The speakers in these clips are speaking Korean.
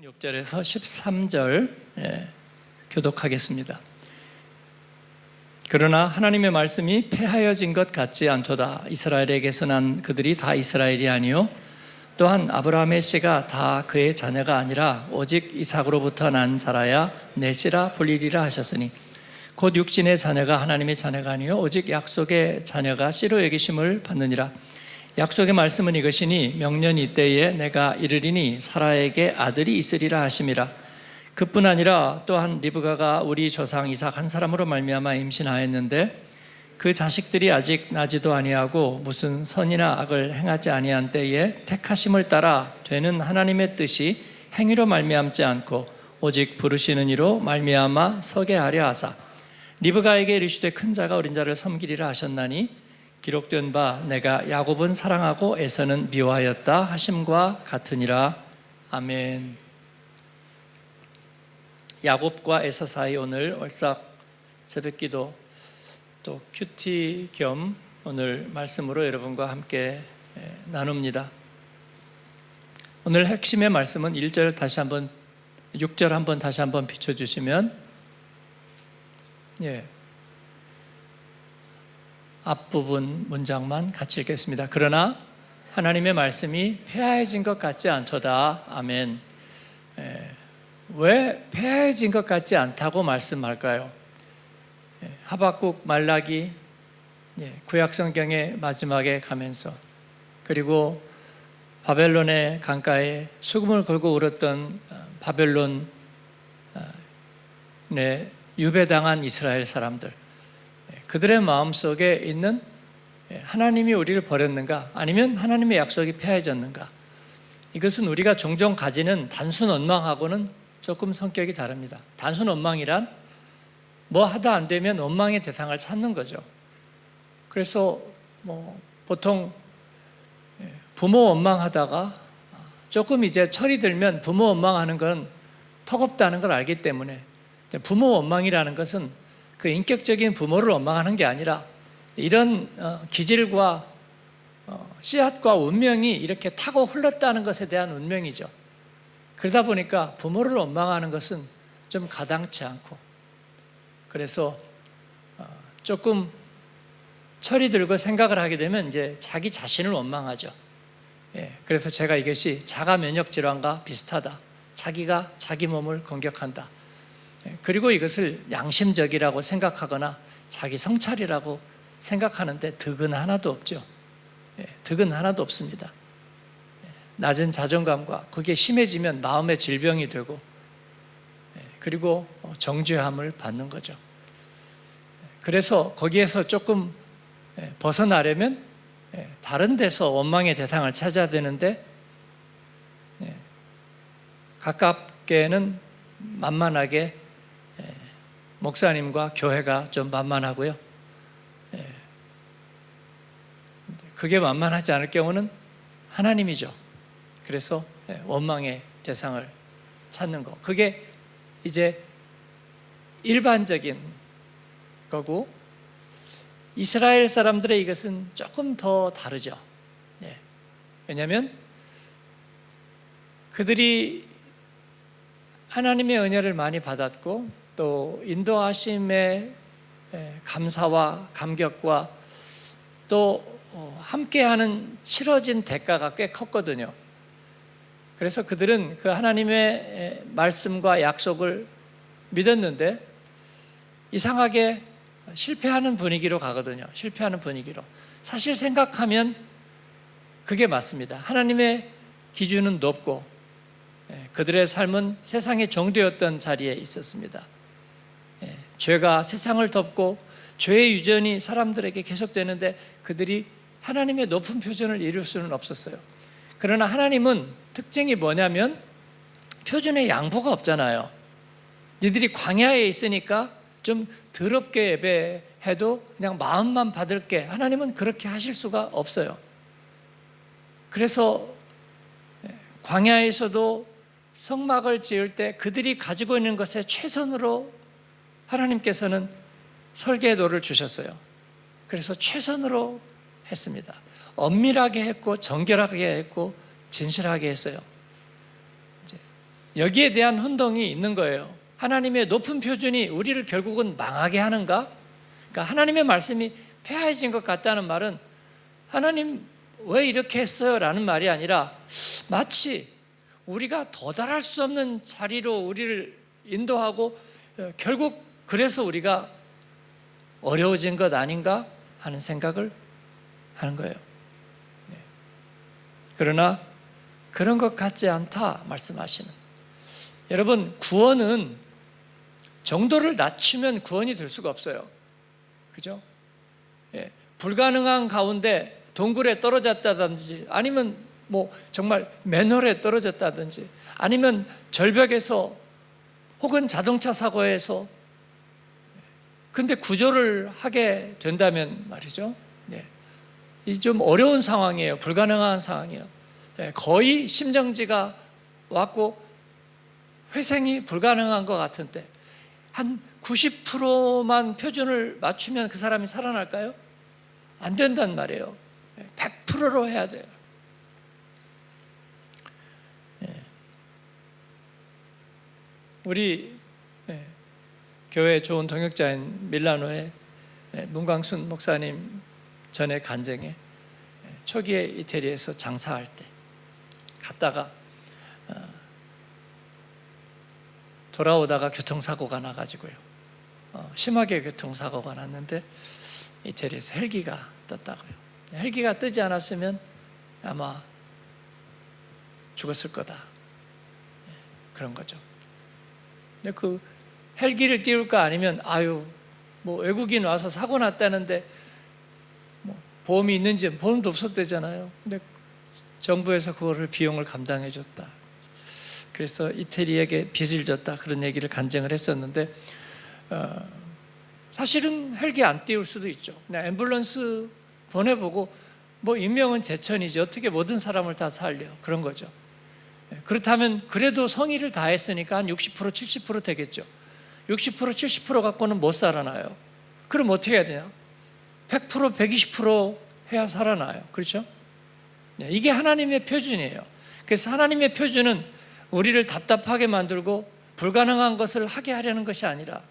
6절에서 13절 교독하겠습니다. 그러나 하나님의 말씀이 패하여진 것 같지 않도다. 이스라엘에게서 난 그들이 다 이스라엘이 아니요 또한 아브라함의 씨가 다 그의 자녀가 아니라 오직 이삭으로부터 난 자라야 내 씨라 불리리라 하셨으니 곧 육신의 자녀가 하나님의 자녀가 아니요 오직 약속의 자녀가 씨로 여기심을 받느니라. 약속의 말씀은 이것이니 명년 이때에 내가 이르리니 사라에게 아들이 있으리라 하심이라. 그뿐 아니라 또한 리브가가 우리 조상 이삭 한 사람으로 말미암아 임신하였는데 그 자식들이 아직 나지도 아니하고 무슨 선이나 악을 행하지 아니한 때에 택하심을 따라 되는 하나님의 뜻이 행위로 말미암지 않고 오직 부르시는 이로 말미암아 서게 하려 하사 리브가에게 이르시되 큰 자가 어린 자를 섬기리라 하셨나니 기록된 바 내가 야곱은 사랑하고 에서는 미워하였다 하심과 같으니라. 아멘. 야곱과 에서 사이 오늘 월삭 새벽기도 또 큐티 겸 오늘 말씀으로 여러분과 함께 나눕니다. 오늘 핵심의 말씀은 1절 다시 한번 6절 한번 다시 한번 비춰주시면 앞부분 문장만 같이 읽겠습니다. 그러나 하나님의 말씀이 폐하여진 것 같지 않도다. 아멘. 왜 폐하여진 것 같지 않다고 말씀할까요? 하박국 말라기 구약성경의 마지막에 가면서 그리고 바벨론의 강가에 수금을 걸고 울었던 바벨론에 유배당한 이스라엘 사람들, 그들의 마음속에 있는 하나님이 우리를 버렸는가 아니면 하나님의 약속이 폐해졌는가, 이것은 우리가 종종 가지는 단순 원망하고는 조금 성격이 다릅니다. 단순 원망이란 뭐 하다 안 되면 원망의 대상을 찾는 거죠. 그래서 보통 부모 원망하다가 조금 이제 철이 들면 부모 원망하는 건 턱없다는 걸 알기 때문에 부모 원망이라는 것은 그 인격적인 부모를 원망하는 게 아니라 이런 기질과 씨앗과 운명이 이렇게 타고 흘렀다는 것에 대한 운명이죠. 그러다 보니까 부모를 원망하는 것은 좀 가당치 않고, 그래서 조금 철이 들고 생각을 하게 되면 이제 자기 자신을 원망하죠. 그래서 제가 이것이 자가 면역 질환과 비슷하다. 자기가 자기 몸을 공격한다. 그리고 이것을 양심적이라고 생각하거나 자기 성찰이라고 생각하는데 득은 하나도 없죠. 득은 하나도 없습니다. 낮은 자존감과 그게 심해지면 마음의 질병이 되고 그리고 정죄함을 받는 거죠. 그래서 거기에서 조금 벗어나려면 다른 데서 원망의 대상을 찾아야 되는데 가깝게는 만만하게 목사님과 교회가 좀 만만하고요. 그게 만만하지 않을 경우는 하나님이죠. 그래서 원망의 대상을 찾는 거, 그게 이제 일반적인 거고, 이스라엘 사람들의 이것은 조금 더 다르죠. 왜냐하면 그들이 하나님의 은혜를 많이 받았고 또 인도하심의 감사와 감격과 또 함께하는 치러진 대가가 꽤 컸거든요. 그래서 그들은 그 하나님의 말씀과 약속을 믿었는데 이상하게 실패하는 분위기로 가거든요. 실패하는 분위기로. 사실 생각하면 그게 맞습니다. 하나님의 기준은 높고 그들의 삶은 세상의 정죄였던 자리에 있었습니다. 죄가 세상을 덮고 죄의 유전이 사람들에게 계속되는데 그들이 하나님의 높은 표준을 이룰 수는 없었어요. 그러나 하나님은 특징이 뭐냐면 표준에 양보가 없잖아요. 니들이 광야에 있으니까 좀 더럽게 예배해도 그냥 마음만 받을게, 하나님은 그렇게 하실 수가 없어요. 그래서 광야에서도 성막을 지을 때 그들이 가지고 있는 것에 최선으로 하나님께서는 설계도를 주셨어요. 그래서 최선으로 했습니다. 엄밀하게 했고 정결하게 했고 진실하게 했어요. 여기에 대한 혼동이 있는 거예요. 하나님의 높은 표준이 우리를 결국은 망하게 하는가? 그러니까 하나님의 말씀이 폐해진 것 같다는 말은 하나님 왜 이렇게 했어요? 라는 말이 아니라 마치 우리가 도달할 수 없는 자리로 우리를 인도하고 결국 그래서 우리가 어려워진 것 아닌가 하는 생각을 하는 거예요. 그러나 그런 것 같지 않다 말씀하시는. 여러분, 구원은 정도를 낮추면 구원이 될 수가 없어요. 그죠? 불가능한 가운데 동굴에 떨어졌다든지 아니면 뭐 정말 맨홀에 떨어졌다든지 아니면 절벽에서 혹은 자동차 사고에서 근데 구조를 하게 된다면 말이죠. 이 좀 어려운 상황이에요. 불가능한 상황이에요. 거의 심정지가 왔고 회생이 불가능한 것 같은데 한 90%만 표준을 맞추면 그 사람이 살아날까요? 안 된단 말이에요. 100%로 해야 돼요. 우리 교회 좋은 동역자인 밀라노의 문광순 목사님 전에 간증에 초기에 이태리에서 장사할 때 갔다가 돌아오다가 교통사고가 나가지고요. 심하게 교통사고가 났는데 이태리에서 헬기가 떴다고요. 헬기가 뜨지 않았으면 아마 죽었을 거다. 그런 거죠. 근데 그 헬기를 띄울까 아니면 뭐 외국인 와서 사고 났다는데 뭐 보험이 있는지 보험도 없었대잖아요. 근데 정부에서 그거를 비용을 감당해 줬다. 그래서 이태리에게 빚을 졌다 그런 얘기를 간증을 했었는데 사실은 헬기 안 띄울 수도 있죠. 그냥 앰뷸런스 보내보고 뭐 인명은 제천이지 어떻게 모든 사람을 다 살려 그런 거죠. 그렇다면 그래도 성의를 다했으니까 한 60% 70% 되겠죠. 60% 70% 갖고는 못 살아나요. 그럼 어떻게 해야 되냐? 100% 120% 해야 살아나요. 그렇죠? 이게 하나님의 표준이에요. 그래서 하나님의 표준은 우리를 답답하게 만들고 불가능한 것을 하게 하려는 것이 아니라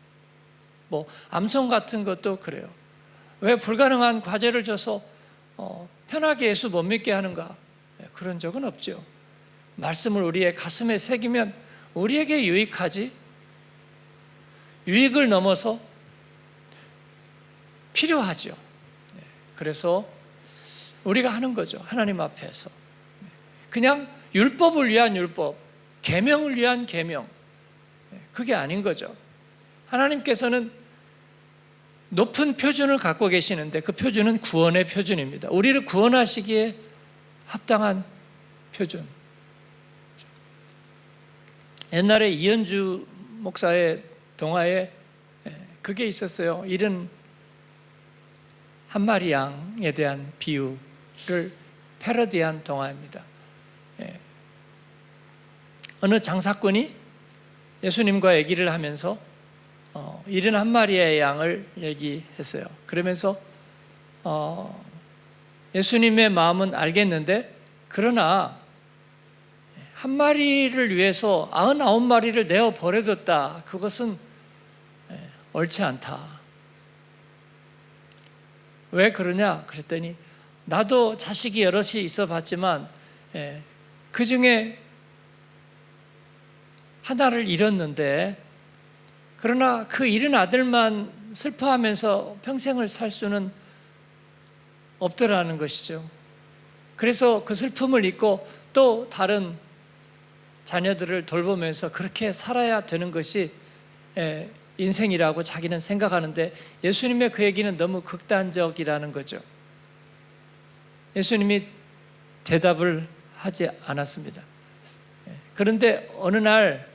뭐 암송 같은 것도 그래요. 왜 불가능한 과제를 줘서 편하게 예수 못 믿게 하는가? 그런 적은 없죠. 말씀을 우리의 가슴에 새기면 우리에게 유익하지 유익을 넘어서 필요하죠. 그래서 우리가 하는 거죠. 하나님 앞에서 그냥 율법을 위한 율법, 계명을 위한 계명, 그게 아닌 거죠. 하나님께서는 높은 표준을 갖고 계시는데 그 표준은 구원의 표준입니다. 우리를 구원하시기에 합당한 표준. 옛날에 이현주 목사의 동화에 그게 있었어요. 이른 한 마리 양에 대한 비유를 패러디한 동화입니다. 어느 장사꾼이 예수님과 얘기를 하면서 71마리의 양을 얘기했어요. 그러면서 예수님의 마음은 알겠는데 그러나 한 마리를 위해서 99마리를 내어 버려뒀다. 그것은 옳지 않다. 왜 그러냐? 그랬더니 나도 자식이 여럿이 있어 봤지만 그 중에 하나를 잃었는데 그러나 그 잃은 아들만 슬퍼하면서 평생을 살 수는 없더라는 것이죠. 그래서 그 슬픔을 잊고 또 다른 자녀들을 돌보면서 그렇게 살아야 되는 것이 인생이라고 자기는 생각하는데 예수님의 그 얘기는 너무 극단적이라는 거죠. 예수님이 대답을 하지 않았습니다. 그런데 어느 날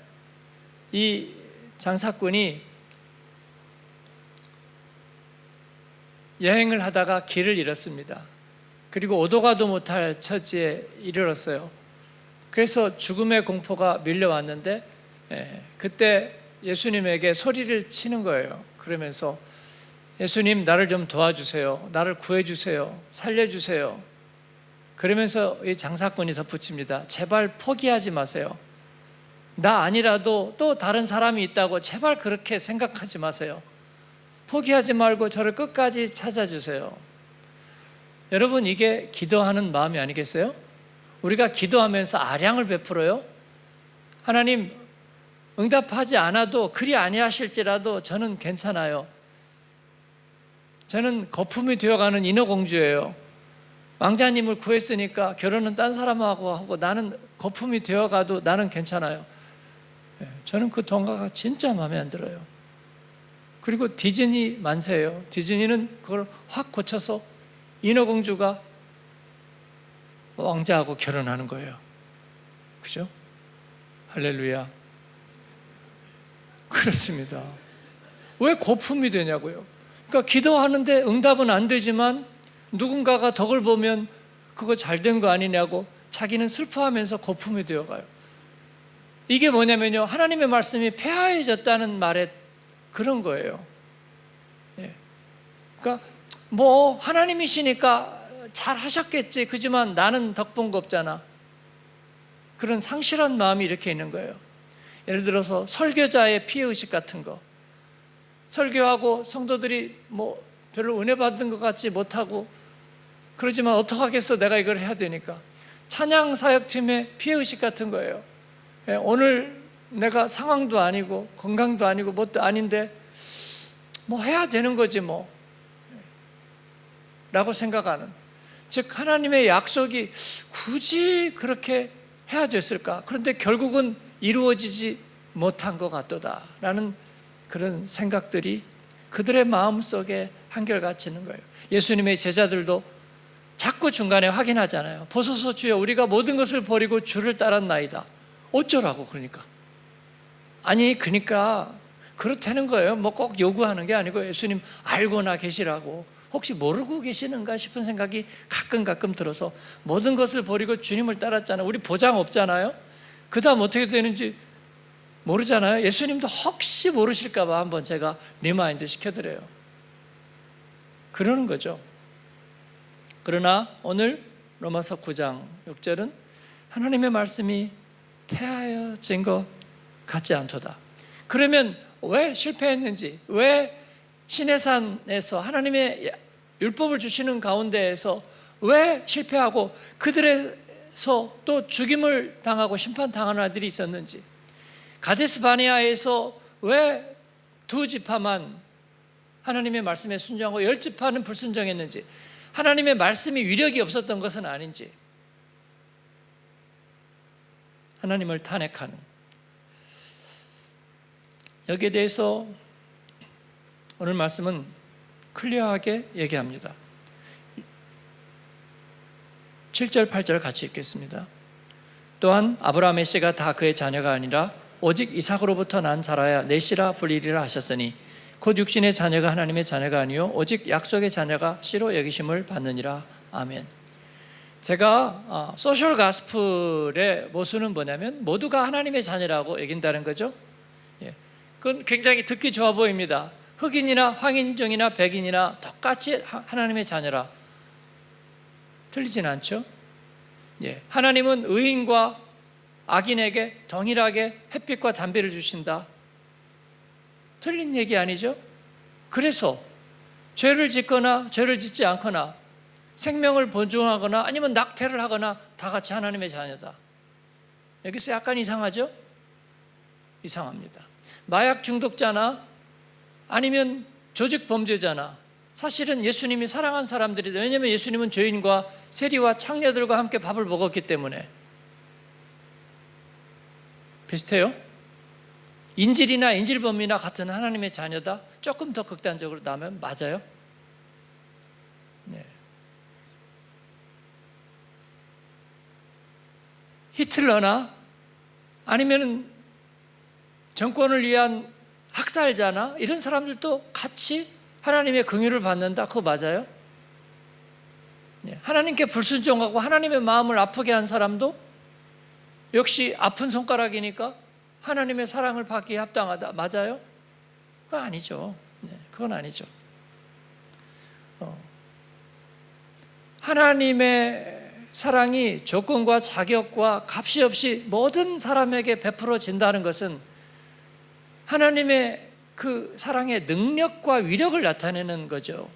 이 장사꾼이 여행을 하다가 길을 잃었습니다. 그리고 오도 가도 못할 처지에 이르렀어요. 그래서 죽음의 공포가 밀려왔는데 그때 예수님에게 소리를 치는 거예요. 그러면서 예수님 나를 좀 도와주세요. 나를 구해주세요. 살려주세요. 그러면서 이 장사꾼이 덧붙입니다. 제발 포기하지 마세요. 나 아니라도 또 다른 사람이 있다고 제발 그렇게 생각하지 마세요. 포기하지 말고 저를 끝까지 찾아주세요. 여러분, 이게 기도하는 마음이 아니겠어요? 우리가 기도하면서 아량을 베풀어요. 하나님, 응답하지 않아도 그리 아니하실지라도 저는 괜찮아요. 저는 거품이 되어가는 인어공주예요. 왕자님을 구했으니까 결혼은 딴 사람하고 하고 나는 거품이 되어가도 나는 괜찮아요. 저는 그 동가가 진짜 마음에 안 들어요. 그리고 디즈니 만세예요. 디즈니는 그걸 확 고쳐서 인어공주가 왕자하고 결혼하는 거예요. 그죠? 할렐루야. 그렇습니다. 왜 거품이 되냐고요. 그러니까 기도하는데 응답은 안 되지만 누군가가 덕을 보면 그거 잘 된 거 아니냐고 자기는 슬퍼하면서 거품이 되어가요. 이게 뭐냐면요, 하나님의 말씀이 폐하해졌다는 말에 그런 거예요. 그러니까 뭐 하나님이시니까 잘 하셨겠지, 그지만 나는 덕 본 거 없잖아. 그런 상실한 마음이 이렇게 있는 거예요. 예를 들어서 설교자의 피해의식 같은 거, 설교하고 성도들이 뭐 별로 은혜 받은 것 같지 못하고 그러지만 어떡하겠어, 내가 이걸 해야 되니까. 찬양사역팀의 피해의식 같은 거예요. 오늘 내가 상황도 아니고 건강도 아니고 뭣도 아닌데 뭐 해야 되는 거지 뭐 라고 생각하는, 즉 하나님의 약속이 굳이 그렇게 해야 됐을까? 그런데 결국은 이루어지지 못한 것 같도다 라는 그런 생각들이 그들의 마음속에 한결같이 있는 거예요. 예수님의 제자들도 자꾸 중간에 확인하잖아요. 보소서 주여, 우리가 모든 것을 버리고 주를 따랐나이다. 어쩌라고. 그러니까 아니, 그러니까 그렇다는 거예요. 뭐 꼭 요구하는 게 아니고 예수님 알고나 계시라고. 혹시 모르고 계시는가 싶은 생각이 가끔 들어서 모든 것을 버리고 주님을 따랐잖아요. 우리 보장 없잖아요. 그 다음 어떻게 되는지 모르잖아요. 예수님도 혹시 모르실까 봐 한번 제가 리마인드 시켜드려요. 그러는 거죠. 그러나 오늘 로마서 9장 6절은 하나님의 말씀이 폐하여진 것 같지 않도다. 그러면 왜 실패했는지, 왜 시내산에서 하나님의 율법을 주시는 가운데에서 왜 실패하고 그들에서 또 죽임을 당하고 심판당하는 아들이 있었는지, 가데스 바네아에서 왜 2지파만 하나님의 말씀에 순종하고 10지파는 불순종했는지, 하나님의 말씀이 위력이 없었던 것은 아닌지, 하나님을 탄핵하는, 여기에 대해서 오늘 말씀은 클리어하게 얘기합니다. 7절 8절 같이 읽겠습니다. 또한 아브라함의 씨가 다 그의 자녀가 아니라 오직 이삭으로부터 난 자라야 내 씨라 불리리라 하셨으니 곧 육신의 자녀가 하나님의 자녀가 아니요 오직 약속의 자녀가 씨로 여기심을 받느니라. 아멘. 제가 소셜 가스플의 모순은 뭐냐면 모두가 하나님의 자녀라고 얘긴다는 거죠. 그건 굉장히 듣기 좋아 보입니다. 흑인이나 황인종이나 백인이나 똑같이 하나님의 자녀라. 틀리진 않죠. 하나님은 의인과 악인에게 동일하게 햇빛과 담배를 주신다. 틀린 얘기 아니죠. 그래서 죄를 짓거나 죄를 짓지 않거나 생명을 보존하거나 아니면 낙태를 하거나 다 같이 하나님의 자녀다. 여기서 약간 이상하죠? 이상합니다. 마약 중독자나 아니면 조직 범죄자나 사실은 예수님이 사랑한 사람들이다. 왜냐하면 예수님은 죄인과 세리와 창녀들과 함께 밥을 먹었기 때문에. 비슷해요? 인질이나 인질범이나 같은 하나님의 자녀다. 조금 더 극단적으로 나면 맞아요. 히틀러나 아니면 정권을 위한 학살자나 이런 사람들도 같이 하나님의 긍휼을 받는다. 그거 맞아요? 하나님께 불순종하고 하나님의 마음을 아프게 한 사람도 역시 아픈 손가락이니까 하나님의 사랑을 받기에 합당하다. 맞아요? 그거 아니죠. 그건 아니죠. 하나님의 사랑이 조건과 자격과 값이 없이 모든 사람에게 베풀어진다는 것은 하나님의 그 사랑의 능력과 위력을 나타내는 거죠.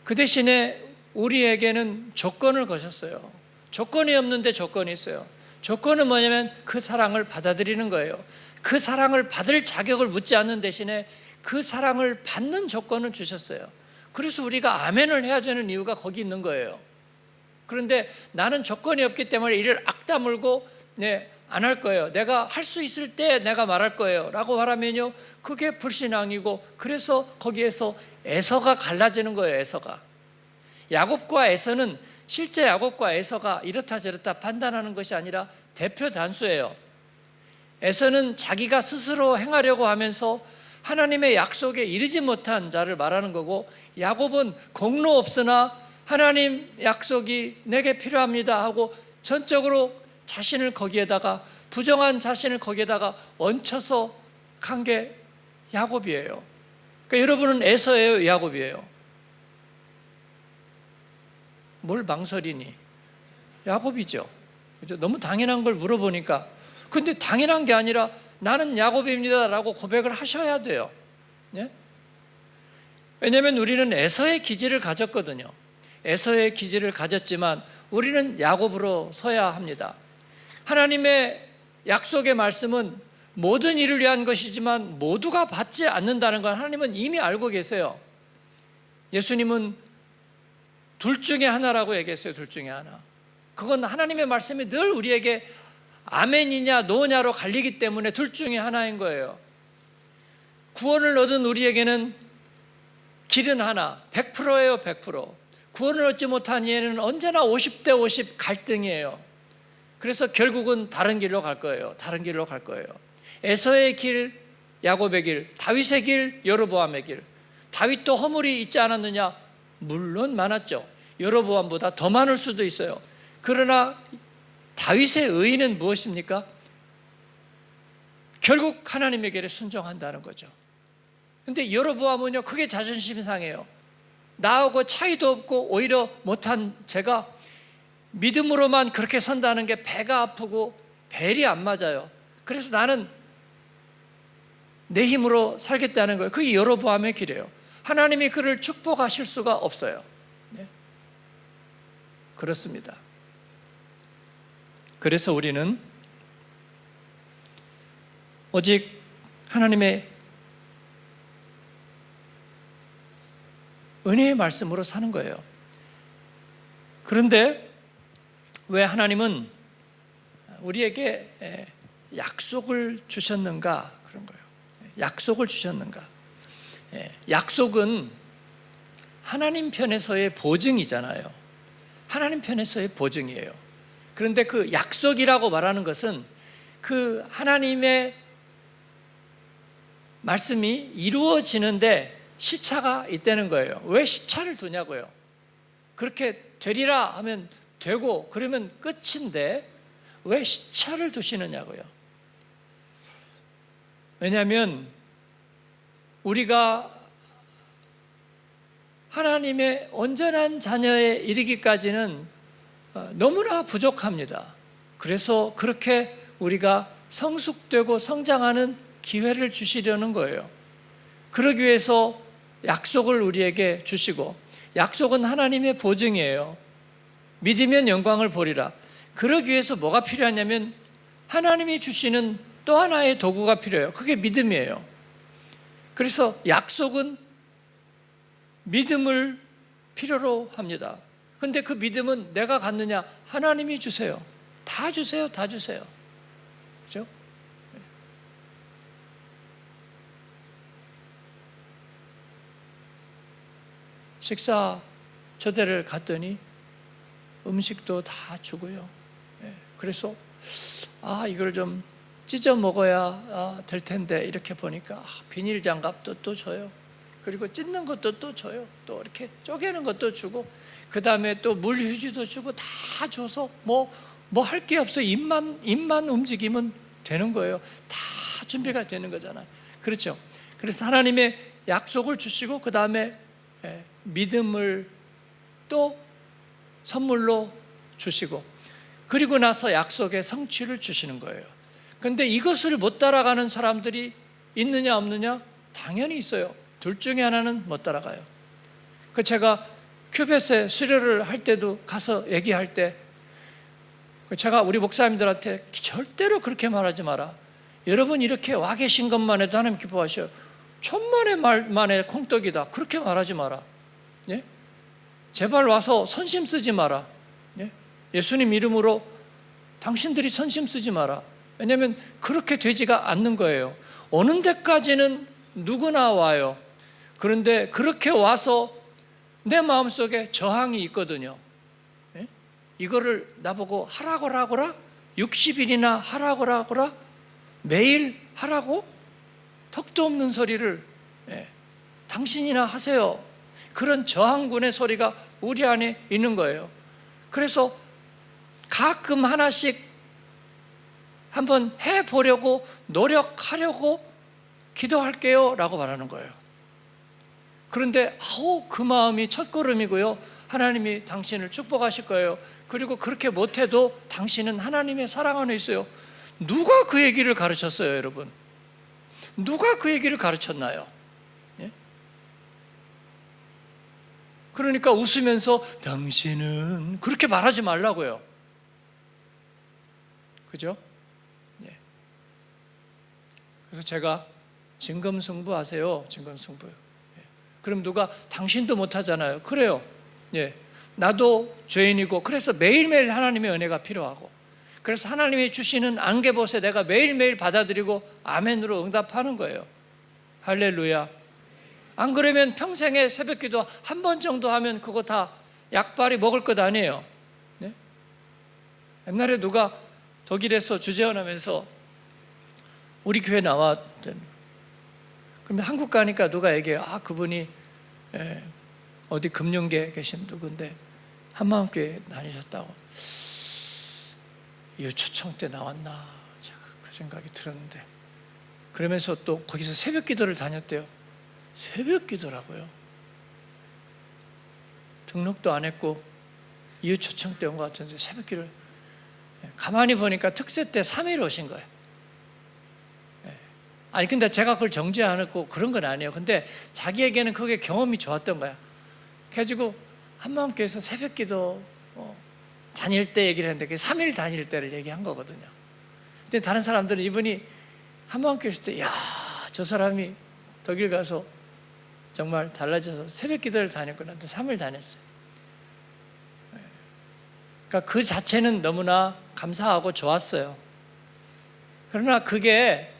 그 대신에 우리에게는 조건을 거셨어요. 조건이 없는데 조건이 있어요. 조건은 뭐냐면 그 사랑을 받아들이는 거예요. 그 사랑을 받을 자격을 묻지 않는 대신에 그 사랑을 받는 조건을 주셨어요. 그래서 우리가 아멘을 해야 되는 이유가 거기 있는 거예요. 그런데 나는 조건이 없기 때문에 이를 악다물고 안 할 거예요. 내가 할 수 있을 때 내가 말할 거예요 라고 말하면요, 그게 불신앙이고, 그래서 거기에서 에서가 갈라지는 거예요. 에서가, 야곱과 에서는 실제 야곱과 에서가 이렇다 저렇다 판단하는 것이 아니라 대표 단수예요. 에서는 자기가 스스로 행하려고 하면서 하나님의 약속에 이르지 못한 자를 말하는 거고, 야곱은 공로 없으나 하나님 약속이 내게 필요합니다 하고 전적으로 자신을 거기에다가, 부정한 자신을 거기에다가 얹혀서 간 게 야곱이에요. 그러니까 여러분은 에서예요, 야곱이에요? 뭘 망설이니? 야곱이죠. 그죠? 너무 당연한 걸 물어보니까. 근데 당연한 게 아니라 나는 야곱입니다 라고 고백을 하셔야 돼요. 예? 왜냐하면 우리는 에서의 기질을 가졌거든요. 에서의 기질을 가졌지만 우리는 야곱으로 서야 합니다. 하나님의 약속의 말씀은 모든 일을 위한 것이지만 모두가 받지 않는다는 걸 하나님은 이미 알고 계세요. 예수님은 둘 중에 하나라고 얘기했어요. 둘 중에 하나. 그건 하나님의 말씀이 늘 우리에게 아멘이냐 노냐로 갈리기 때문에 둘 중에 하나인 거예요. 구원을 얻은 우리에게는 길은 하나, 100%예요. 100%. 구원을 얻지 못한 이에는 언제나 50대 50 갈등이에요. 그래서 결국은 다른 길로 갈 거예요. 다른 길로 갈 거예요. 에서의 길, 야곱의 길, 다윗의 길, 여로보암의 길. 다윗도 허물이 있지 않았느냐? 물론 많았죠. 여로보암보다 더 많을 수도 있어요. 그러나 다윗의 의의는 무엇입니까? 결국 하나님에게 순종한다는 거죠. 근데 여로보암은요, 그게 자존심 상해요. 나하고 차이도 없고 오히려 못한 제가 믿음으로만 그렇게 선다는 게 배가 아프고 벨이 안 맞아요. 그래서 나는 내 힘으로 살겠다는 거예요. 그게 여로보암의 길이에요. 하나님이 그를 축복하실 수가 없어요. 네. 그렇습니다. 그래서 우리는 오직 하나님의 은혜의 말씀으로 사는 거예요. 그런데 왜 하나님은 우리에게 약속을 주셨는가? 그런 거예요. 약속을 주셨는가? 약속은 하나님 편에서의 보증이잖아요. 하나님 편에서의 보증이에요. 그런데 그 약속이라고 말하는 것은 그 하나님의 말씀이 이루어지는데 시차가 있다는 거예요. 왜 시차를 두냐고요? 그렇게 되리라 하면 되고 그러면 끝인데 왜 시차를 두시느냐고요? 왜냐하면 우리가 하나님의 온전한 자녀에 이르기까지는 너무나 부족합니다. 그래서 그렇게 우리가 성숙되고 성장하는 기회를 주시려는 거예요. 그러기 위해서 약속을 우리에게 주시고, 약속은 하나님의 보증이에요. 믿으면 영광을 보리라. 그러기 위해서 뭐가 필요하냐면 하나님이 주시는 또 하나의 도구가 필요해요. 그게 믿음이에요. 그래서 약속은 믿음을 필요로 합니다. 근데 그 믿음은 내가 갖느냐? 하나님이 주세요. 다 주세요. 다 주세요. 그렇죠? 식사 초대를 갔더니 음식도 다 주고요. 그래서 이걸 좀 찢어 먹어야 될 텐데 이렇게 보니까 비닐 장갑도 또 줘요. 그리고 찢는 것도 또 줘요. 또 이렇게 쪼개는 것도 주고, 그 다음에 또 물휴지도 주고 다 줘서 뭐 할 게 없어. 입만 움직이면 되는 거예요. 다 준비가 되는 거잖아요. 그렇죠? 그래서 하나님의 약속을 주시고 그 다음에 믿음을 또 선물로 주시고, 그리고 나서 약속의 성취를 주시는 거예요. 그런데 이것을 못 따라가는 사람들이 있느냐 없느냐? 당연히 있어요. 둘 중에 하나는 못 따라가요. 그 제가 큐벳에 수료를 할 때도 가서 얘기할 때 제가 우리 목사님들한테 절대로 그렇게 말하지 마라. 여러분 이렇게 와 계신 것만 해도 하나님 기뻐하셔요. 천만의 말만에 콩떡이다. 그렇게 말하지 마라. 예? 제발 와서 선심 쓰지 마라. 예? 예수님 이름으로 당신들이 선심 쓰지 마라. 왜냐하면 그렇게 되지가 않는 거예요. 오는 데까지는 누구나 와요. 그런데 그렇게 와서 내 마음속에 저항이 있거든요. 예? 이거를 나보고 하라고 하거라? 60일이나 하라고 하거라? 매일 하라고? 턱도 없는 소리를 당신이나 하세요. 그런 저항군의 소리가 우리 안에 있는 거예요. 그래서 가끔 하나씩 한번 해보려고 노력하려고 기도할게요 라고 말하는 거예요. 그런데 그 마음이 첫걸음이고요. 하나님이 당신을 축복하실 거예요. 그리고 그렇게 못해도 당신은 하나님의 사랑 안에 있어요. 누가 그 얘기를 가르쳤어요, 여러분? 누가 그 얘기를 가르쳤나요? 예? 그러니까 웃으면서 당신은 그렇게 말하지 말라고요. 그죠? 예. 그래서 제가 진검승부하세요. 진검승부요. 예. 그럼 누가 당신도 못하잖아요. 그래요. 예. 나도 죄인이고 그래서 매일매일 하나님의 은혜가 필요하고 그래서 하나님이 주시는 안개봇에 내가 매일매일 받아들이고 아멘으로 응답하는 거예요. 할렐루야. 안 그러면 평생에 새벽기도 한 번 정도 하면 그거 다 약발이 먹을 것 아니에요. 네? 옛날에 누가 독일에서 주재원하면서 우리 교회 나왔더니 그러면 한국 가니까 누가 얘기해요. 그분이 어디 금융계 계신 누군데 한마음교회 다니셨다고. 유초청 때 나왔나 제가 그 생각이 들었는데 그러면서 또 거기서 새벽 기도를 다녔대요. 새벽 기도라고요. 등록도 안 했고 이웃초청 때 온 것 같은데 새벽 기도를 가만히 보니까 특세 때 3일 오신 거예요. 아니 근데 제가 그걸 정죄 안 했고 그런 건 아니에요. 근데 자기에게는 그게 경험이 좋았던 거야. 그래가지고 한마음교회에서 새벽 기도 다닐 때 얘기를 했는데 그게 3일 다닐 때를 얘기한 거거든요. 근데 다른 사람들은 이분이 한마음교회 있을 때 저 사람이 독일 가서 정말 달라져서 새벽 기도를 다녔구나. 3일 다녔어요. 그러니까 그 자체는 너무나 감사하고 좋았어요. 그러나 그게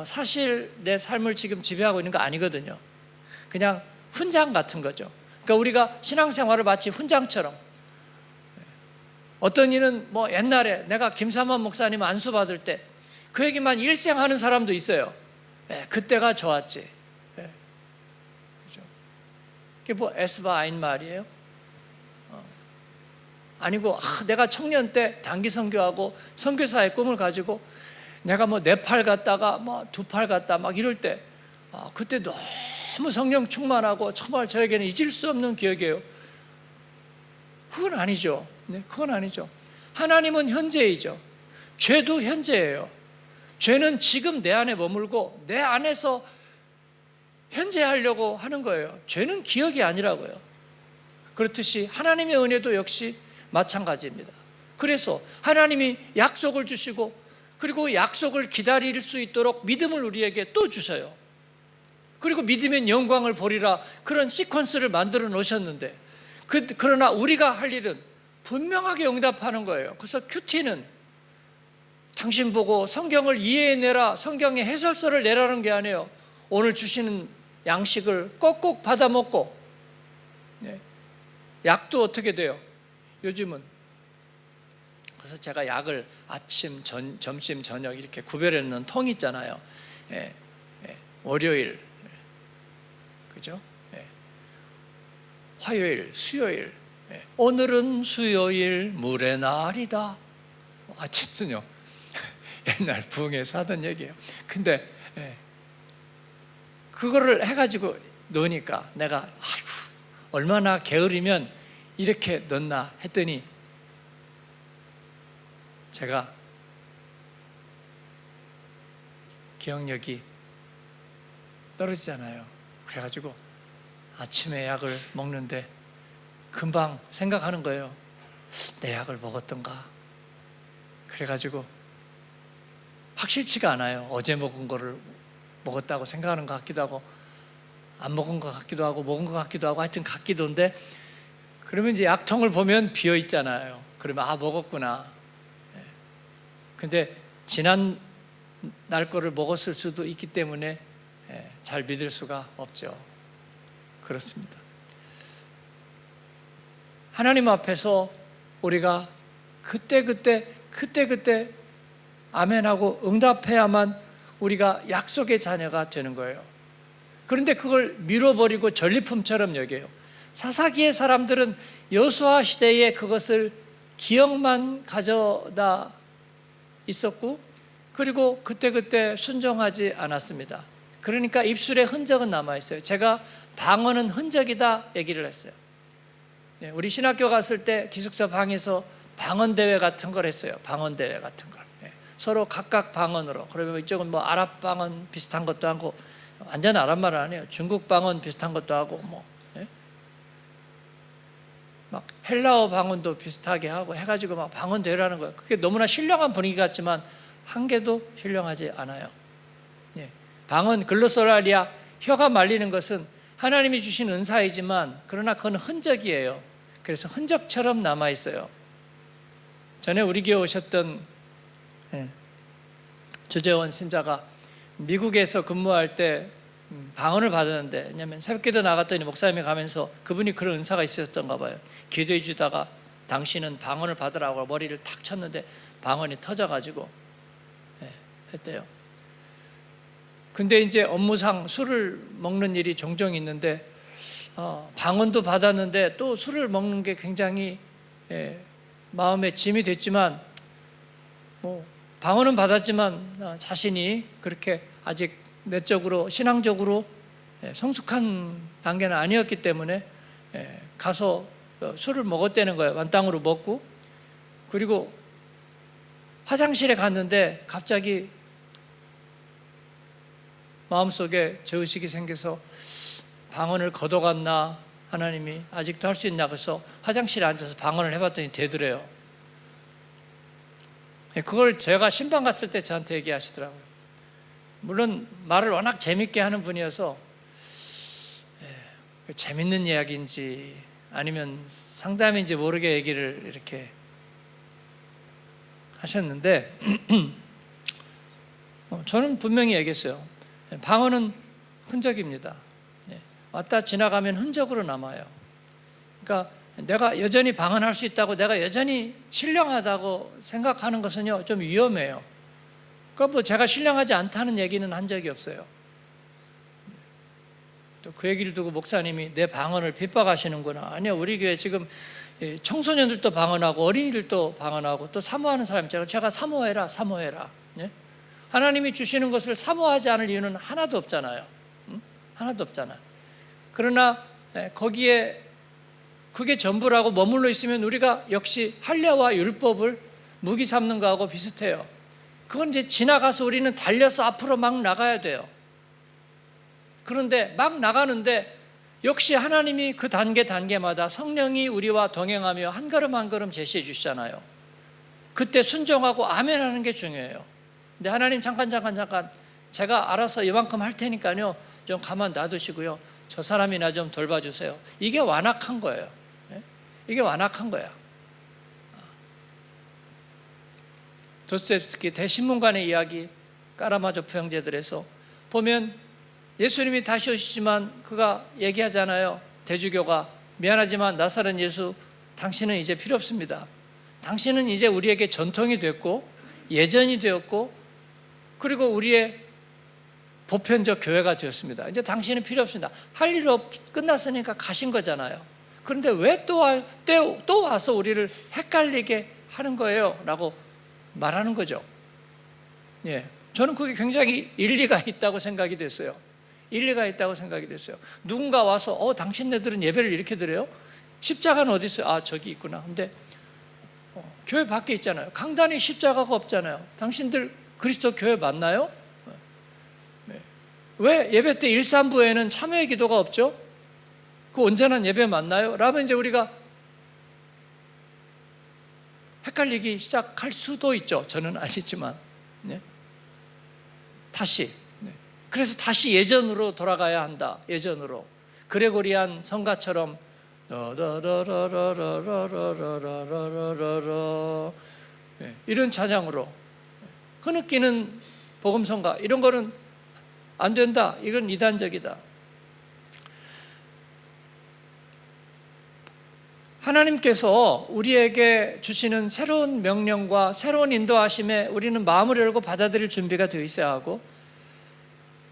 사실 내 삶을 지금 지배하고 있는 거 아니거든요. 그냥 훈장 같은 거죠. 그러니까 우리가 신앙생활을 마치 훈장처럼 어떤 이는 옛날에 내가 김삼환 목사님 안수 받을 때 그 얘기만 일생하는 사람도 있어요. 그때가 좋았지. 그죠? 그게 에스바인 말이에요? 아니고 내가 청년 때 단기 선교하고 선교사의 꿈을 가지고 내가 네팔 갔다가 두팔 갔다 이럴 때 그때 너무 성령 충만하고 정말 저에게는 잊을 수 없는 기억이에요. 그건 아니죠. 네, 그건 아니죠. 하나님은 현재이죠. 죄도 현재예요. 죄는 지금 내 안에 머물고 내 안에서 현재하려고 하는 거예요. 죄는 기억이 아니라고요. 그렇듯이 하나님의 은혜도 역시 마찬가지입니다. 그래서 하나님이 약속을 주시고 그리고 약속을 기다릴 수 있도록 믿음을 우리에게 또 주셔요. 그리고 믿으면 영광을 보리라 그런 시퀀스를 만들어 놓으셨는데 그러나 우리가 할 일은 분명하게 응답하는 거예요. 그래서 큐티는 당신 보고 성경을 이해해내라 성경의 해설서를 내라는 게 아니에요. 오늘 주시는 양식을 꼭꼭 받아 먹고 약도 어떻게 돼요? 요즘은 그래서 제가 약을 아침, 점심, 저녁 이렇게 구별해 놓는 통 있잖아요. 월요일, 그죠? 화요일, 수요일. 오늘은 수요일 물의 날이다. 어쨌든요. 옛날 부흥에서 하던 얘기예요. 근데 그거를 해가지고 놓으니까 내가 얼마나 게으르면 이렇게 넣나 했더니 제가 기억력이 떨어지잖아요. 그래가지고 아침에 약을 먹는데 금방 생각하는 거예요. 내 약을 먹었던가. 그래가지고 확실치가 않아요. 어제 먹은 거를 먹었다고 생각하는 것 같기도 하고 안 먹은 것 같기도 하고 먹은 것 같기도 하고 하여튼 같기도 한데, 그러면 이제 약통을 보면 비어 있잖아요. 그러면 먹었구나. 근데 지난 날 거를 먹었을 수도 있기 때문에 잘 믿을 수가 없죠. 그렇습니다. 하나님 앞에서 우리가 그때 아멘하고 응답해야만 우리가 약속의 자녀가 되는 거예요. 그런데 그걸 밀어버리고 전리품처럼 여겨요. 사사기의 사람들은 여호수아 시대에 그것을 기억만 가져다 있었고, 그리고 그때 순종하지 않았습니다. 그러니까 입술에 흔적은 남아있어요. 제가 방언은 흔적이다 얘기를 했어요. 우리 신학교 갔을 때 기숙사 방에서 방언대회 같은 걸 했어요. 방언대회 같은 걸. 서로 각각 방언으로. 그러면 이쪽은 뭐 아랍 방언 비슷한 것도 하고, 완전 아랍말은 아니에요. 중국 방언 비슷한 것도 하고, 막 헬라어 방언도 비슷하게 하고 해가지고 막 방언대회를 하는 거예요. 그게 너무나 신령한 분위기 같지만 한 개도 신령하지 않아요. 방언 글로소라리아, 혀가 말리는 것은 하나님이 주신 은사이지만 그러나 그건 흔적이에요. 그래서 흔적처럼 남아있어요. 전에 우리 교회 오셨던 조재원 신자가 미국에서 근무할 때 방언을 받았는데, 왜냐하면 새벽기도 나갔더니 목사님이 가면서 그분이 그런 은사가 있으셨던가 봐요. 기도해 주다가 당신은 방언을 받으라고 머리를 탁 쳤는데 방언이 터져가지고 했대요. 근데 이제 업무상 술을 먹는 일이 종종 있는데 방언도 받았는데 또 술을 먹는 게 굉장히 마음에 짐이 됐지만, 방언은 받았지만 자신이 그렇게 아직 내적으로 신앙적으로 성숙한 단계는 아니었기 때문에 가서 술을 먹었다는 거예요. 만땅으로 먹고. 그리고 화장실에 갔는데 갑자기 마음속에 저의식이 생겨서 방언을 거둬갔나, 하나님이 아직도 할 수 있나. 그래서 화장실에 앉아서 방언을 해봤더니 되더래요. 그걸 제가 신방 갔을 때 저한테 얘기하시더라고요. 물론 말을 워낙 재밌게 하는 분이어서 재밌는 이야기인지 아니면 상담인지 모르게 얘기를 이렇게 하셨는데 저는 분명히 얘기했어요. 방언은 흔적입니다. 왔다 지나가면 흔적으로 남아요. 그러니까 내가 여전히 방언할 수 있다고, 내가 여전히 신령하다고 생각하는 것은요 좀 위험해요. 그러니까 뭐 제가 신령하지 않다는 얘기는 한 적이 없어요. 또 그 얘기를 두고 목사님이 내 방언을 핍박하시는구나. 아니요, 우리 교회 지금 청소년들도 방언하고 어린이들도 방언하고 또 사모하는 사람 있잖아요. 제가 사모해라. 하나님이 주시는 것을 사모하지 않을 이유는 하나도 없잖아요. 하나도 없잖아. 그러나 거기에 그게 전부라고 머물러 있으면 우리가 역시 할례와 율법을 무기 삼는 거하고 비슷해요. 그건 이제 지나가서 우리는 달려서 앞으로 막 나가야 돼요. 그런데 막 나가는데 역시 하나님이 그 단계마다 성령이 우리와 동행하며 한 걸음 한 걸음 제시해 주시잖아요. 그때 순종하고 아멘 하는 게 중요해요. 근데 하나님 잠깐 제가 알아서 이만큼 할 테니까요 좀 가만 놔두시고요, 저 사람이나 좀 돌봐주세요. 이게 완악한 거예요. 이게 완악한 거야. 도스토옙스키 대신문관의 이야기, 까라마조프 형제들에서 보면 예수님이 다시 오시지만 그가 얘기하잖아요. 대주교가 미안하지만 나사렛 예수, 당신은 이제 필요 없습니다. 당신은 이제 우리에게 전통이 됐고 예전이 되었고 그리고 우리의 보편적 교회가 되었습니다. 이제 당신은 필요 없습니다. 할 일 끝났으니까 가신 거잖아요. 그런데 왜 또 와서 우리를 헷갈리게 하는 거예요? 라고 말하는 거죠. 저는 그게 굉장히 일리가 있다고 생각이 됐어요. 일리가 있다고 생각이 됐어요. 누군가 와서 당신네들은 예배를 이렇게 드려요? 십자가는 어디 있어요? 아, 저기 있구나. 근데 교회 밖에 있잖아요. 강단에 십자가가 없잖아요. 당신들 그리스도 교회 맞나요? 네. 왜 예배 때 일삼부에는 참여의 기도가 없죠? 그 온전한 예배 맞나요? 라면 이제 우리가 헷갈리기 시작할 수도 있죠. 저는 아니지만. 네. 다시. 네. 그래서 다시 예전으로 돌아가야 한다. 예전으로. 그레고리안 성가처럼 이런 찬양으로 흐느끼는 복음성가 이런 거는 안 된다. 이건 이단적이다. 하나님께서 우리에게 주시는 새로운 명령과 새로운 인도하심에 우리는 마음을 열고 받아들일 준비가 되어 있어야 하고,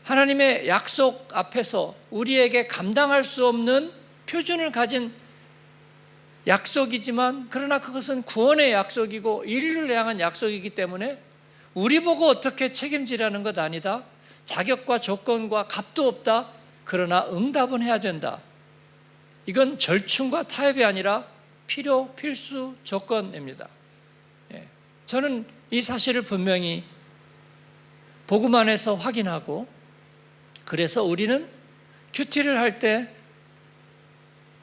하나님의 약속 앞에서 우리에게 감당할 수 없는 표준을 가진 약속이지만, 그러나 그것은 구원의 약속이고 인류를 향한 약속이기 때문에 우리 보고 어떻게 책임지라는 것 아니다. 자격과 조건과 값도 없다. 그러나 응답은 해야 된다. 이건 절충과 타협이 아니라 필수 조건입니다. 저는 이 사실을 분명히 복음 안에서 확인하고, 그래서 우리는 큐티를 할 때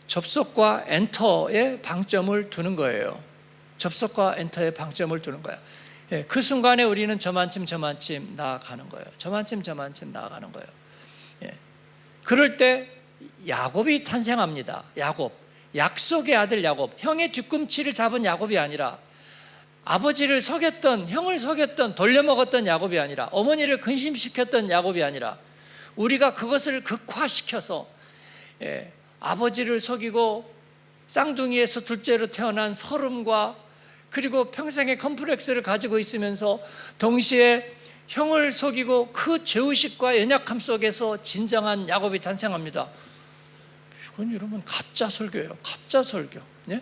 접속과 엔터에 방점을 두는 거예요. 접속과 엔터에 방점을 두는 거야. 그 순간에 우리는 저만침 나아가는 거예요. 저만침 나아가는 거예요. 그럴 때 야곱이 탄생합니다. 야곱, 약속의 아들 야곱, 형의 뒤꿈치를 잡은 야곱이 아니라, 아버지를 속였던, 형을 속였던, 돌려먹었던 야곱이 아니라, 어머니를 근심시켰던 야곱이 아니라, 우리가 그것을 극화시켜서 아버지를 속이고 쌍둥이에서 둘째로 태어난 서름과, 그리고 평생의 컴플렉스를 가지고 있으면서 동시에 형을 속이고 그 죄의식과 연약함 속에서 진정한 야곱이 탄생합니다. 이건 여러분 가짜 설교예요. 가짜 설교. 네?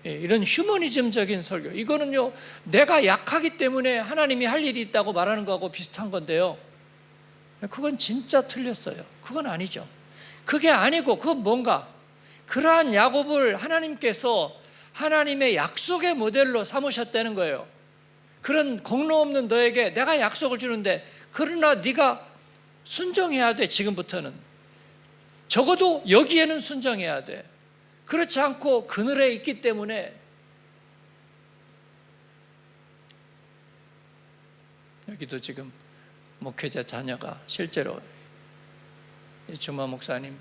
이런 휴머니즘적인 설교. 이거는요, 내가 약하기 때문에 하나님이 할 일이 있다고 말하는 거하고 비슷한 건데요, 그건 진짜 틀렸어요. 그건 아니죠. 그게 아니고, 그건 뭔가, 그러한 야곱을 하나님께서 하나님의 약속의 모델로 삼으셨다는 거예요. 그런 공로 없는 너에게 내가 약속을 주는데, 그러나 네가 순종해야 돼. 지금부터는 적어도 여기에는 순종해야 돼. 그렇지 않고 그늘에 있기 때문에. 여기도 지금 목회자 자녀가 실제로 주마 목사님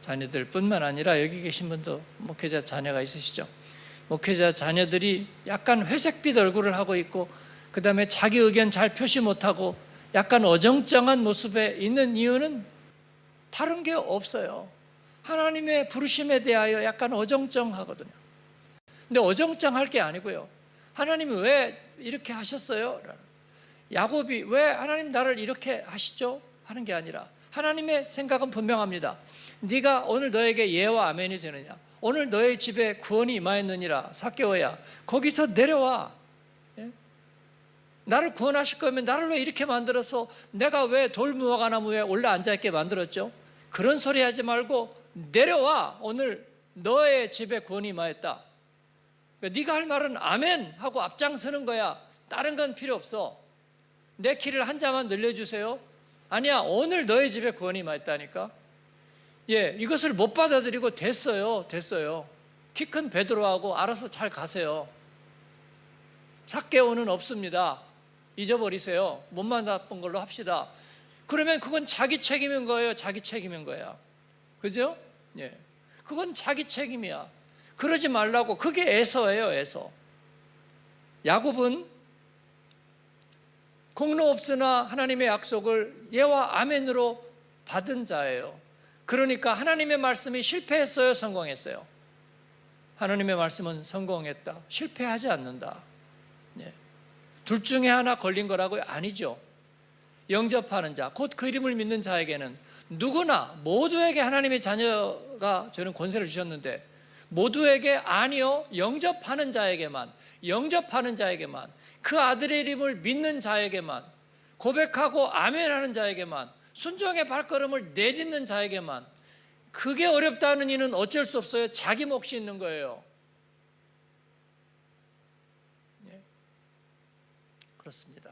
자녀들 뿐만 아니라 여기 계신 분도 목회자 자녀가 있으시죠. 목회자 자녀들이 약간 회색빛 얼굴을 하고 있고, 그 다음에 자기 의견 잘 표시 못하고 약간 어정쩡한 모습에 있는 이유는 다른 게 없어요. 하나님의 부르심에 대하여 약간 어정쩡하거든요. 근데 어정쩡할 게 아니고요, 하나님이 왜 이렇게 하셨어요? 야곱이 왜 하나님 나를 이렇게 하시죠? 하는 게 아니라, 하나님의 생각은 분명합니다. 네가 오늘 너에게 예와 아멘이 되느냐, 오늘 너의 집에 구원이 임하였느니라 삭개오야, 거기서 내려와. 나를 구원하실 거면 나를 왜 이렇게 만들어서 내가 왜 돌무화과나무에 올라 앉아있게 만들었죠? 그런 소리 하지 말고 내려와. 오늘 너의 집에 구원이 임하였다. 네가 할 말은 아멘 하고 앞장서는 거야. 다른 건 필요 없어. 내 키를 한 자만 늘려주세요. 아니야, 오늘 너의 집에 구원이 임하였다니까. 이것을 못 받아들이고 됐어요. 키 큰 베드로하고 알아서 잘 가세요. 삭개오는 없습니다. 잊어버리세요. 못 만났던 걸로 합시다. 그러면 그건 자기 책임인 거예요. 자기 책임인 거야. 그죠? 그건 자기 책임이야. 그러지 말라고. 그게 에서예요. 에서. 야곱은 공로 없으나 하나님의 약속을 예와 아멘으로 받은 자예요. 그러니까 하나님의 말씀이 실패했어요, 성공했어요? 하나님의 말씀은 성공했다. 실패하지 않는다. 둘 중에 하나 걸린 거라고요? 아니죠. 영접하는 자, 곧 그 이름을 믿는 자에게는 누구나, 모두에게 하나님의 자녀가 저는 권세를 주셨는데, 모두에게 아니요, 영접하는 자에게만, 그 아들의 이름을 믿는 자에게만, 고백하고 아멘하는 자에게만, 순종의 발걸음을 내딛는 자에게만, 그게 어렵다는 이는 어쩔 수 없어요. 자기 몫이 있는 거예요. 예. 그렇습니다.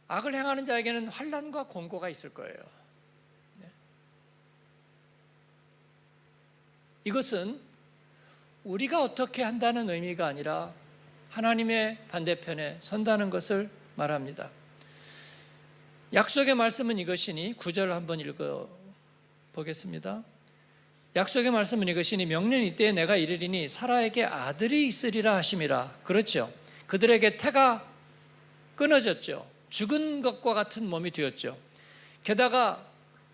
악을 행하는 자에게는 환난과 공고가 있을 거예요. 네. 이것은 우리가 어떻게 한다는 의미가 아니라 하나님의 반대편에 선다는 것을 말합니다. 약속의 말씀은 이것이니 9절 한번 읽어 보겠습니다. 약속의 말씀은 이것이니 명년 이때에 내가 이르리니 사라에게 아들이 있으리라 하심이라. 그렇죠. 그들에게 태가 끊어졌죠. 죽은 것과 같은 몸이 되었죠. 게다가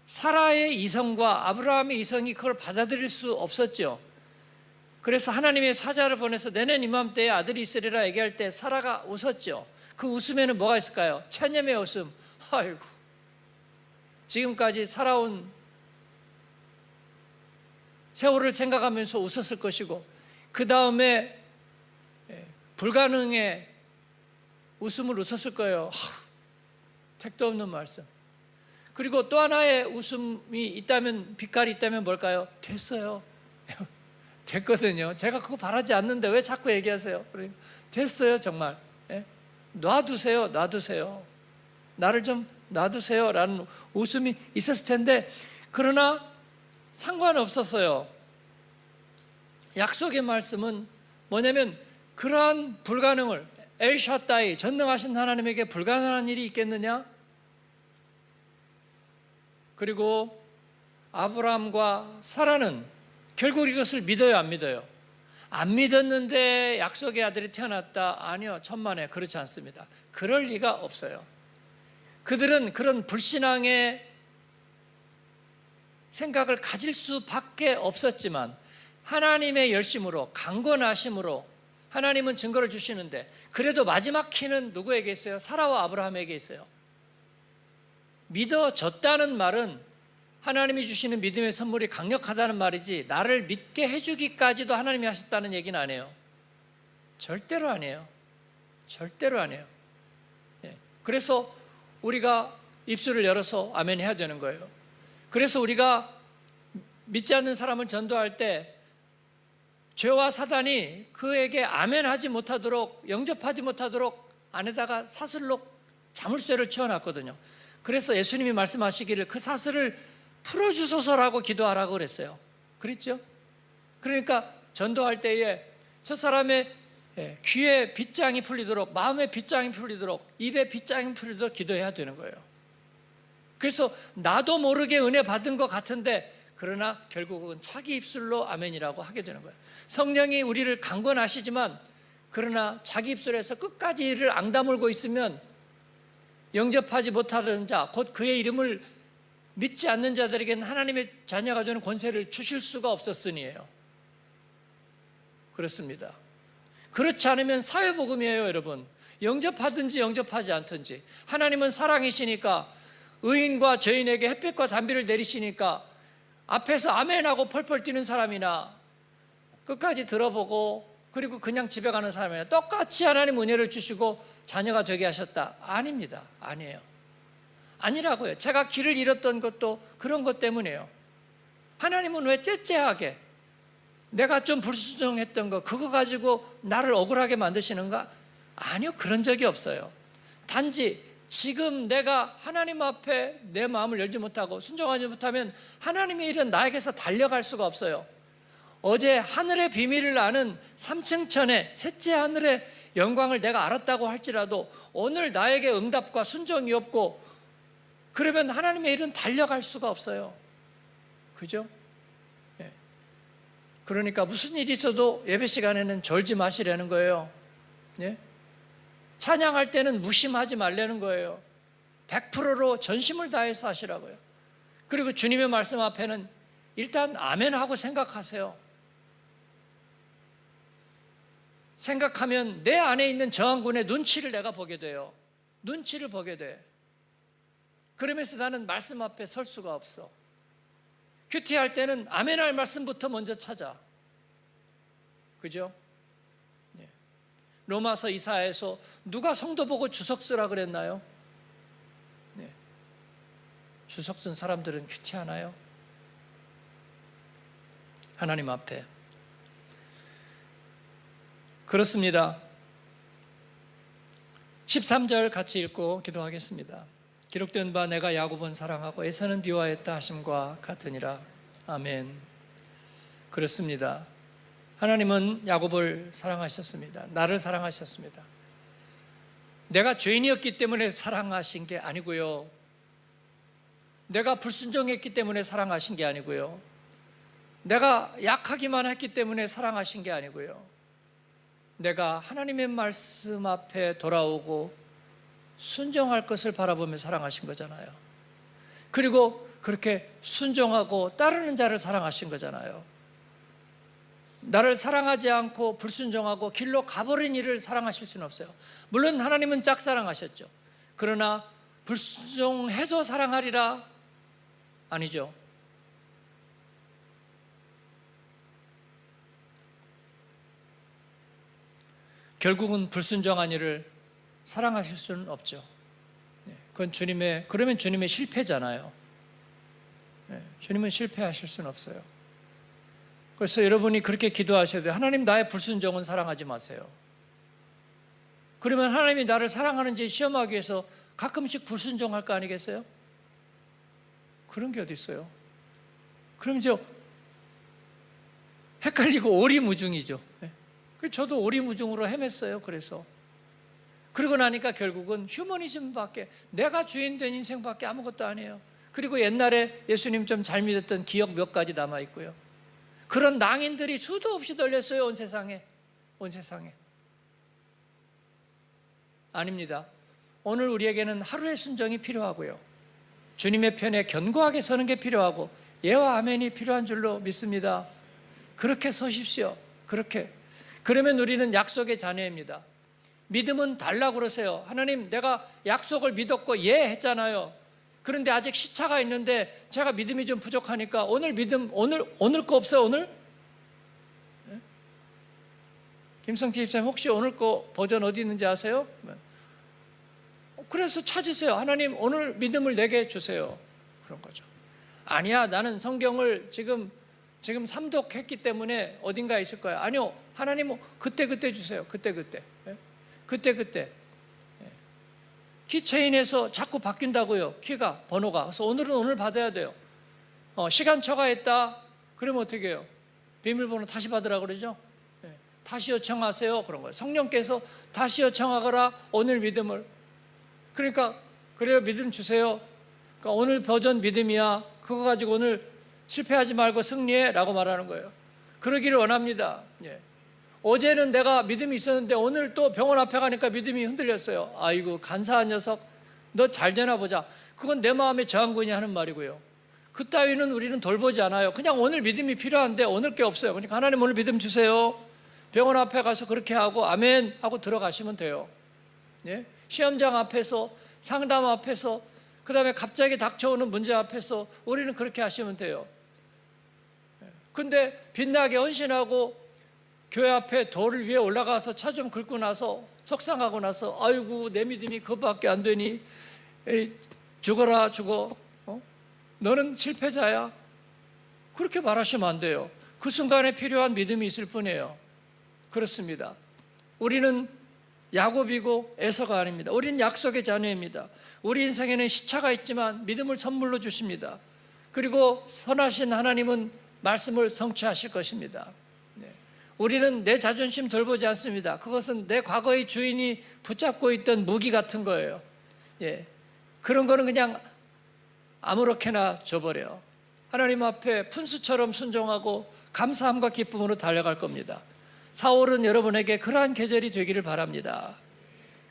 사라의 이성과 아브라함의 이성이 그걸 받아들일 수 없었죠. 그래서 하나님의 사자를 보내서 내년 이맘때에 아들이 있으리라 얘기할 때 사라가 웃었죠. 그 웃음에는 뭐가 있을까요? 체념의 웃음. 아이고, 지금까지 살아온 세월을 생각하면서 웃었을 것이고, 그 다음에 불가능의 웃음을 웃었을 거예요. 택도 없는 말씀. 그리고 또 하나의 웃음이 있다면, 빛깔이 있다면 뭘까요? 됐어요. 됐거든요. 제가 그거 바라지 않는데 왜 자꾸 얘기하세요? 됐어요, 정말. 놔두세요, 놔두세요. 나를 좀 놔두세요. 라는 웃음이 있었을 텐데, 그러나 상관없었어요. 약속의 말씀은 뭐냐면, 그러한 불가능을, 엘샤다이, 전능하신 하나님에게 불가능한 일이 있겠느냐? 그리고 아브라함과 사라는 결국 이것을 믿어요, 안 믿어요? 안 믿었는데 약속의 아들이 태어났다? 아니요, 천만에 그렇지 않습니다. 그럴 리가 없어요. 그들은 그런 불신앙의 생각을 가질 수밖에 없었지만 하나님의 열심으로, 강건하심으로 하나님은 증거를 주시는데, 그래도 마지막 키는 누구에게 있어요? 사라와 아브라함에게 있어요. 믿어졌다는 말은 하나님이 주시는 믿음의 선물이 강력하다는 말이지, 나를 믿게 해주기까지도 하나님이 하셨다는 얘기는 아니에요. 절대로 아니에요. 절대로 아니에요. 그래서 우리가 입술을 열어서 아멘 해야 되는 거예요. 그래서 우리가 믿지 않는 사람을 전도할 때 죄와 사단이 그에게 아멘 하지 못하도록, 영접하지 못하도록 안에다가 사슬로 자물쇠를 채워놨거든요. 그래서 예수님이 말씀하시기를 그 사슬을 풀어주소서라고 기도하라고 그랬어요. 그랬죠? 그러니까 전도할 때에 저 사람의 귀에 빗장이 풀리도록, 마음에 빗장이 풀리도록, 입에 빗장이 풀리도록 기도해야 되는 거예요. 그래서 나도 모르게 은혜 받은 것 같은데, 그러나 결국은 자기 입술로 아멘이라고 하게 되는 거예요. 성령이 우리를 강권하시지만, 그러나 자기 입술에서 끝까지 이를 앙다물고 있으면 영접하지 못하는 자, 곧 그의 이름을 믿지 않는 자들에게는 하나님의 자녀가 되는 권세를 주실 수가 없었으니에요. 그렇습니다. 그렇지 않으면 사회복음이에요, 여러분. 영접하든지 영접하지 않든지. 하나님은 사랑이시니까, 의인과 죄인에게 햇빛과 단비를 내리시니까 앞에서 아멘하고 펄펄 뛰는 사람이나 끝까지 들어보고 그리고 그냥 집에 가는 사람이나 똑같이 하나님 은혜를 주시고 자녀가 되게 하셨다. 아닙니다. 아니에요. 아니라고요. 제가 길을 잃었던 것도 그런 것 때문이에요. 하나님은 왜 째째하게 내가 좀 불순종했던 거, 그거 가지고 나를 억울하게 만드시는가? 아니요, 그런 적이 없어요. 단지 지금 내가 하나님 앞에 내 마음을 열지 못하고 순종하지 못하면 하나님의 일은 나에게서 달려갈 수가 없어요. 어제 하늘의 비밀을 아는 3층 천의 셋째 하늘의 영광을 내가 알았다고 할지라도 오늘 나에게 응답과 순종이 없고, 그러면 하나님의 일은 달려갈 수가 없어요. 그죠? 네. 그러니까 무슨 일이 있어도 예배 시간에는 절지 마시라는 거예요. 네? 찬양할 때는 무심하지 말라는 거예요. 100%로 전심을 다해서 하시라고요. 그리고 주님의 말씀 앞에는 일단 아멘하고 생각하세요. 생각하면 내 안에 있는 저항군의 눈치를 내가 보게 돼요. 눈치를 보게 돼. 그러면서 나는 말씀 앞에 설 수가 없어. 큐티할 때는 아멘할 말씀부터 먼저 찾아. 그죠? 로마서 2사에서 누가 성도 보고 주석 쓰라 그랬나요? 주석 쓴 사람들은 귀찮아요. 하나님 앞에. 그렇습니다. 13절 같이 읽고 기도하겠습니다. 기록된 바 내가 야곱은 사랑하고 에사는 미워했다 하심과 같으니라. 아멘. 그렇습니다. 하나님은 야곱을 사랑하셨습니다. 나를 사랑하셨습니다. 내가 죄인이었기 때문에 사랑하신 게 아니고요. 내가 불순종했기 때문에 사랑하신 게 아니고요. 내가 약하기만 했기 때문에 사랑하신 게 아니고요. 내가 하나님의 말씀 앞에 돌아오고 순종할 것을 바라보며 사랑하신 거잖아요. 그리고 그렇게 순종하고 따르는 자를 사랑하신 거잖아요. 나를 사랑하지 않고 불순종하고 길로 가버린 이를 사랑하실 수는 없어요. 물론 하나님은 짝사랑하셨죠. 그러나 불순종해도 사랑하리라? 아니죠. 결국은 불순종한 이를 사랑하실 수는 없죠. 그건 그러면 주님의 실패잖아요. 주님은 실패하실 수는 없어요. 그래서 여러분이 그렇게 기도하셔야 돼요. 하나님, 나의 불순종은 사랑하지 마세요. 그러면 하나님이 나를 사랑하는지 시험하기 위해서 가끔씩 불순종할 거 아니겠어요? 그런 게 어디 있어요? 그럼 이제 헷갈리고 오리무중이죠. 저도 오리무중으로 헤맸어요. 그래서 그러고 나니까 결국은 휴머니즘밖에, 내가 주인 된 인생밖에 아무것도 아니에요. 그리고 옛날에 예수님 좀 잘 믿었던 기억 몇 가지 남아 있고요. 그런 낭인들이 수도 없이 널렸어요. 온 세상에. 아닙니다. 오늘 우리에게는 하루의 순종이 필요하고요. 주님의 편에 견고하게 서는 게 필요하고 예와 아멘이 필요한 줄로 믿습니다. 그렇게 서십시오. 그렇게. 그러면 우리는 약속의 자녀입니다. 믿음은 달라고 그러세요. 하나님, 내가 약속을 믿었고 예 했잖아요. 그런데 아직 시차가 있는데 제가 믿음이 좀 부족하니까 오늘 믿음, 오늘 거 없어요? 오늘? 네? 김성태 집사님 혹시 오늘 거 버전 어디 있는지 아세요? 그래서 찾으세요. 하나님, 오늘 믿음을 내게 주세요. 그런 거죠. 아니야, 나는 성경을 지금 삼독했기 때문에 어딘가에 있을 거야. 아니요, 하나님 그때 주세요. 그때. 키체인에서 자꾸 바뀐다고요. 키가, 번호가. 그래서 오늘은 오늘 받아야 돼요. 시간 초과했다. 그러면 어떻게 해요? 비밀번호 다시 받으라 그러죠. 다시 요청하세요. 그런 거예요. 성령께서 다시 요청하거라. 오늘 믿음을. 그러니까 그래요, 믿음 주세요. 그러니까 오늘 버전 믿음이야. 그거 가지고 오늘 실패하지 말고 승리해 라고 말하는 거예요. 그러기를 원합니다. 어제는 내가 믿음이 있었는데 오늘 또 병원 앞에 가니까 믿음이 흔들렸어요. 아이고, 간사한 녀석, 너 잘 되나 보자. 그건 내 마음의 저항군이 하는 말이고요. 그 따위는 우리는 돌보지 않아요. 그냥 오늘 믿음이 필요한데 오늘 게 없어요. 그러니까 하나님, 오늘 믿음 주세요. 병원 앞에 가서 그렇게 하고 아멘 하고 들어가시면 돼요. 시험장 앞에서, 상담 앞에서, 그 다음에 갑자기 닥쳐오는 문제 앞에서 우리는 그렇게 하시면 돼요. 근데 빛나게 헌신하고 교회 앞에 돌 위에 올라가서 차 좀 긁고 나서 속상하고 나서 아이고, 내 믿음이 그것밖에 안 되니, 에이, 죽어라 죽어, 너는 실패자야. 그렇게 말하시면 안 돼요. 그 순간에 필요한 믿음이 있을 뿐이에요. 그렇습니다. 우리는 야곱이고 에서가 아닙니다. 우리는 약속의 자녀입니다. 우리 인생에는 시차가 있지만 믿음을 선물로 주십니다. 그리고 선하신 하나님은 말씀을 성취하실 것입니다. 우리는 내 자존심 돌보지 않습니다. 그것은 내 과거의 주인이 붙잡고 있던 무기 같은 거예요. 그런 거는 그냥 아무렇게나 줘버려요. 하나님 앞에 푼수처럼 순종하고 감사함과 기쁨으로 달려갈 겁니다. 4월은 여러분에게 그러한 계절이 되기를 바랍니다.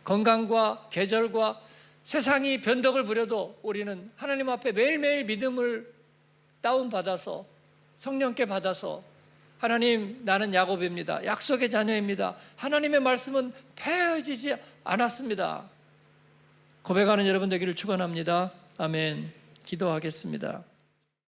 건강과 계절과 세상이 변덕을 부려도 우리는 하나님 앞에 매일매일 믿음을 다운받아서 성령께 받아서 하나님, 나는 야곱입니다. 약속의 자녀입니다. 하나님의 말씀은 폐해지지 않았습니다. 고백하는 여러분 되기를 축원합니다. 아멘. 기도하겠습니다.